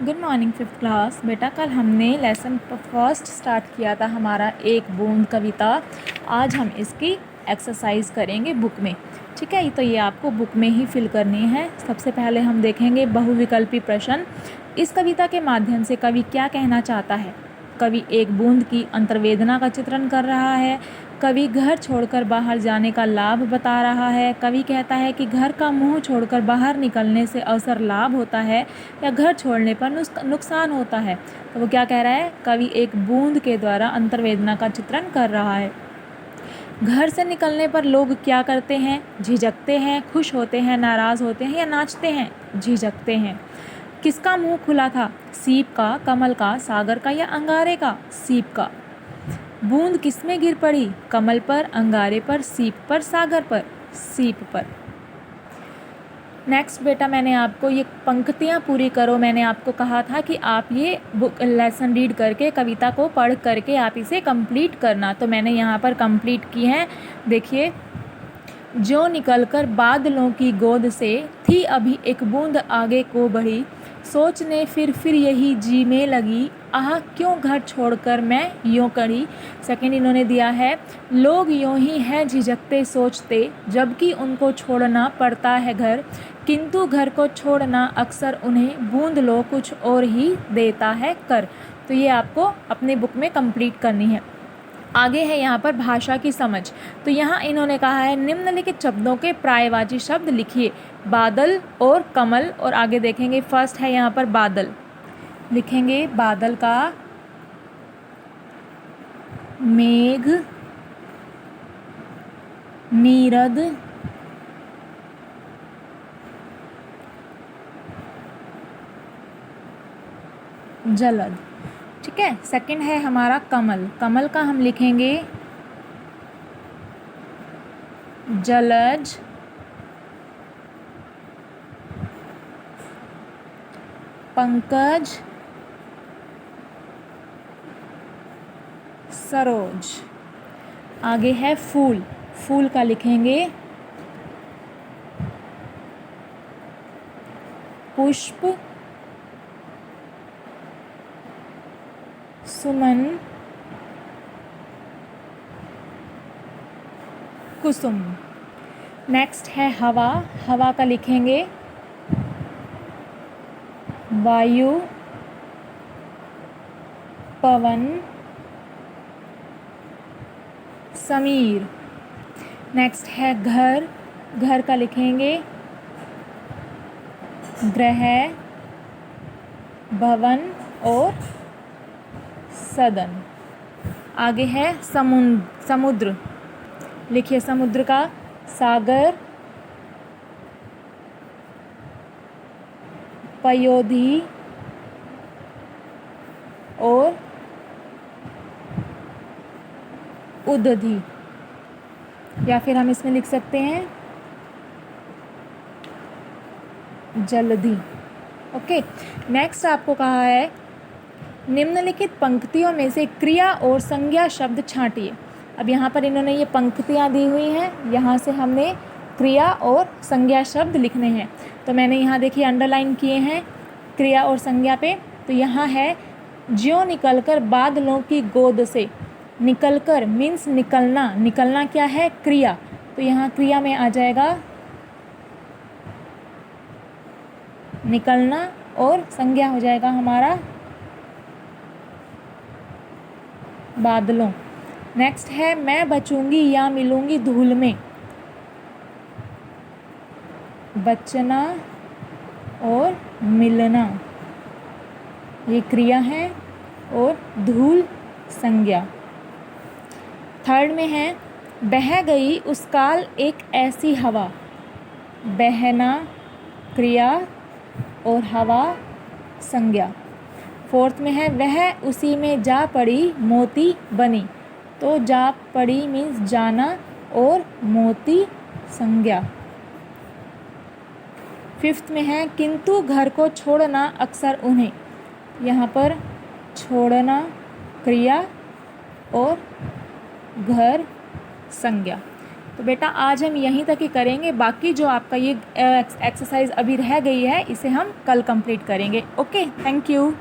Good morning fifth class. बेटा कल हमने लेसन फर्स्ट स्टार्ट किया था हमारा एक बूंद कविता। आज हम इसकी एक्सरसाइज करेंगे बुक में। ठीक है, तो ये आपको बुक में ही फिल करनी है। सबसे पहले हम देखेंगे बहुविकल्पी प्रश्न। इस कविता के माध्यम से कवि क्या कहना चाहता है? कवि एक बूंद की अंतर्वेदना का चित्रण कर रहा है। कवि घर छोड़कर बाहर जाने का लाभ बता रहा है। कवि कहता है कि घर का मुंह छोड़कर बाहर निकलने से अवसर लाभ होता है या घर छोड़ने पर नुकसान होता है। तो वो क्या कह रहा है? कवि एक बूंद के द्वारा अंतर्वेदना का चित्रण कर रहा है। घर से निकलने पर लोग क्या करते हैं? झिझकते हैं, खुश होते हैं, नाराज़ होते हैं या नाचते हैं? झिझकते हैं। किसका मुंह खुला था? सीप का, कमल का, सागर का या अंगारे का? सीप का। बूंद किसमें गिर पड़ी? कमल पर, अंगारे पर, सीप पर, सागर पर? सीप पर। नेक्स्ट बेटा, मैंने आपको ये पंक्तियाँ पूरी करो। मैंने आपको कहा था कि आप ये बुक लेसन रीड करके, कविता को पढ़ करके आप इसे कंप्लीट करना। तो मैंने यहाँ पर कंप्लीट की हैं। देखिए, जो निकलकर बादलों की गोद से थी अभी एक बूंद आगे को बढ़ी, सोचने फिर यही जी में लगी, आह क्यों घर छोड़कर मैं यूँ करी। सेकंड इन्होंने दिया है, लोग यूँ ही हैं झिझकते सोचते, जबकि उनको छोड़ना पड़ता है घर, किंतु घर को छोड़ना अक्सर उन्हें बूंद लो कुछ और ही देता है कर। तो ये आपको अपनी बुक में कंप्लीट करनी है। आगे है यहाँ पर भाषा की समझ। तो यहाँ इन्होंने कहा है निम्नलिखित शब्दों के पर्यायवाची शब्द लिखिए। बादल और कमल, और आगे देखेंगे फर्स्ट है यहाँ पर बादल। लिखेंगे बादल का मेघ, नीरद, जलद। ठीक है। सेकंड है हमारा कमल। कमल का हम लिखेंगे जलज, पंकज, सरोज। आगे है फूल। फूल का लिखेंगे पुष्प, सुमन, कुसुम। नेक्स्ट है हवा। हवा का लिखेंगे वायु, पवन, समीर। नेक्स्ट है घर। घर का लिखेंगे ग्रह, भवन और सदन। आगे है समुद्र। लिखिए समुद्र का सागर, पयोधी और उदधि, या फिर हम इसमें लिख सकते हैं जलधि। ओके। नेक्स्ट आपको कहा है निम्नलिखित पंक्तियों में से क्रिया और संज्ञा शब्द छांटिए। अब यहाँ पर इन्होंने ये पंक्तियाँ दी हुई हैं, यहाँ से हमने क्रिया और संज्ञा शब्द लिखने हैं। तो मैंने यहाँ देखिए अंडरलाइन किए हैं क्रिया और संज्ञा पे। तो यहाँ है ज्यों निकलकर बादलों की गोद से। निकलकर मीन्स निकलना। निकलना क्या है? क्रिया। तो यहाँ क्रिया में आ जाएगा निकलना, और संज्ञा हो जाएगा हमारा बादलों। नेक्स्ट है मैं बचूंगी या मिलूंगी धूल में। बचना और मिलना ये क्रिया है, और धूल संज्ञा। थर्ड में है बह गई उस काल एक ऐसी हवा। बहना क्रिया और हवा संज्ञा। फोर्थ में है वह उसी में जा पड़ी मोती बनी। तो जा पड़ी मीन्स जाना, और मोती संज्ञा। फिफ्थ में है किंतु घर को छोड़ना अक्सर उन्हें। यहाँ पर छोड़ना क्रिया और घर संज्ञा। तो बेटा आज हम यहीं तक ही करेंगे, बाकी जो आपका ये एक्सरसाइज अभी रह गई है इसे हम कल कंप्लीट करेंगे। Okay, thank you.